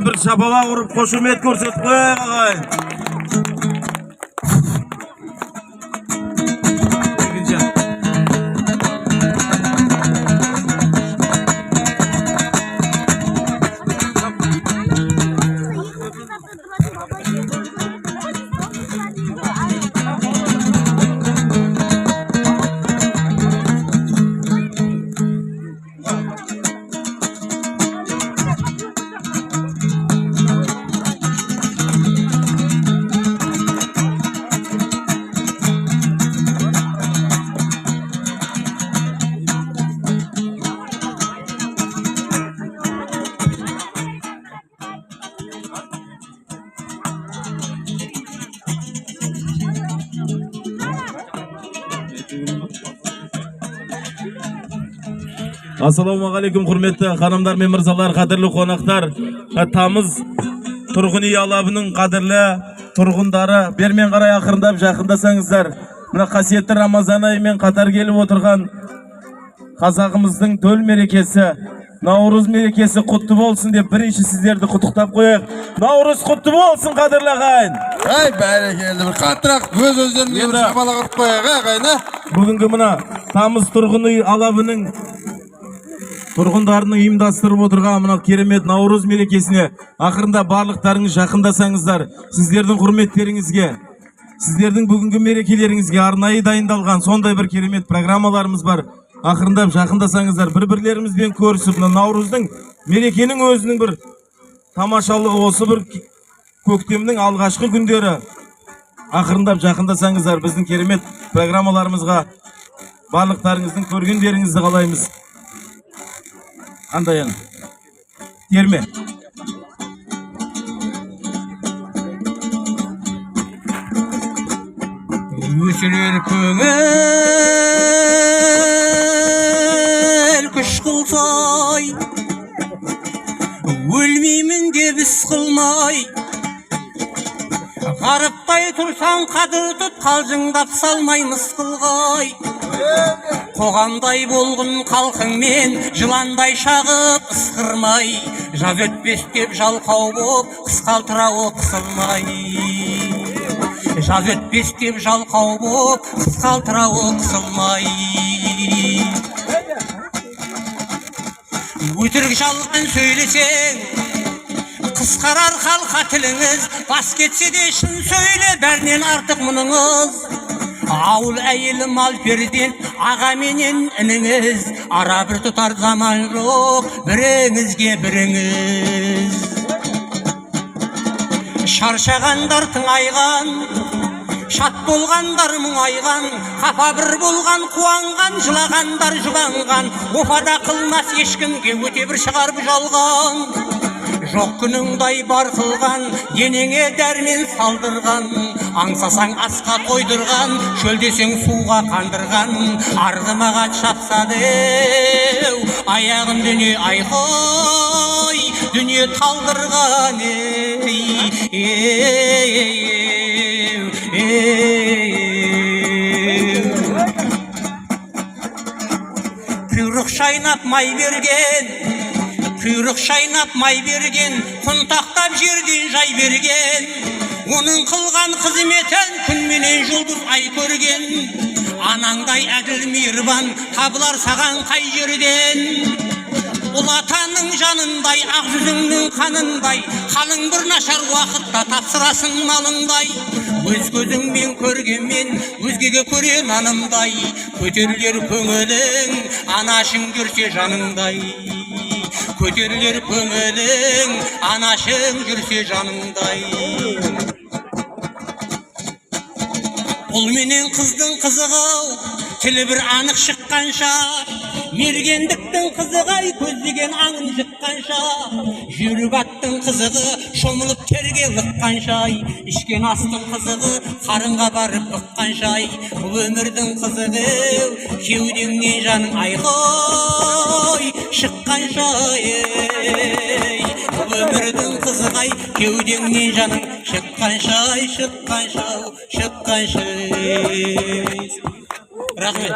Bir şapalak vurup koşumet ko'rsatib qo'ying og'ay. Assalamualaikum hurmatli xonimlar men mirzolar, qadrli qonaqlar. Tamız turg'un uy alabining qadrli turg'undari, bermen qaray yaqinlab yaqindasangizlar. Mana qasiyatli Ramazon oyimen qatar kelib o'tirgan qozog'imizning to'l merekesi, Navruz merekesi qutlu bo'lsin deb birinchi sizlarni qutlab qo'yaylik. Navruz qutlu bo'lsin qadrli og'ayni. Ay barakallah, bir qattiq o'z-o'zlarini shabalaq qilib qo'yaylik og'ayni. Bugungi mana Tamız turg'un uy alabining turg'unlarning uyushtirib o'tirgan mana keremet Navruz merekesine ақырында барлықтарыңыз жақындасаңыздар, sizlerдің құрметтеріңізге, sizlerдің бүгінгі мерекелеріңізге арнайы дайындалған сондай бір керемет программаларымыз бар. Ақырында жақындасаңыздар, бір-бірлерімізбен көрісіп, Навруздың мерекенің өзінің бір тамашалығы осы бір көктемнің алғашқы күндері. Ақырында жақындасаңыздар, біздің керемет программаларымызға барлықтарыңыздың көргендеріңізді қалаймыз. Андайын терме өсірер көңіл күш қылсай, өлмеймін деп іс қылмай, қарыптай тұрсаң қадір тұт, қалжыңдап салмай мысқылғай. Қоғамдай болғын қалқыңмен жыландай шағып ысқырмай, жаз өтпес деп жалқау боп қысқалтыра қысылмай. Жаз өтпес деп жалқау боп қысқалтыра қысылмай. Өтірік жалған сөйлесең қысқарар халқа тіліңіз, бас кетсе де шын сөйле, бәрінен артық мұныңыз. Ауыл әйелі мал перзент, аға менен ініңіз, ара бір тұтар заман жоқ, біріңізге біріңіз. Шаршағандар тыңайған, шат болғандар мұңайған, қапа бір болған қуанған, жылағандар жұбанған, опада қылмас ешкімге өте бір шығар жалған. Жоқ күніңдай бар қылған, денеңе дәрмен салдырған, аңсасаң асқа қойдырған, шөлдесең суға қандырған, арғымаға шапсады аяғын дүние айқой, дүние талдырған құйрық шайнап май берген, құйрық шайнап май берген, құнтақтап жерден жай берген, оның қылған қызметін күнменен жұлдыз ай көрген. Анаңдай әділ мейірбан табылар саған қай жерден? Ұл атаның жанындай, ақ жүзіңнің қанындай, қалың бір нашар уақытта тапсырасын малыңдай. өз көзіңмен көргенмен өзгеге көре нанымдай, көтерілер көңілің анашың жүрсе жаныңдай, көтерілер көңілің анашың жүрсе жаныңдай. Ұл менен қыздың қызығы-ау, тілі бір анық шыққанша, мергендіктің қызығы-ай, көздеген аңын жыққанша, жүйрік аттың қызығы шомылып терге лыққанша, ішкен астың қызығы қарынға барып быққанша, бұл өмірдің қызығы кеудеңнен жаның айқай шыққанша, бұл өмірдің қызығы кеудеңнен жаның шыққанша, шыққанша. Рахмет.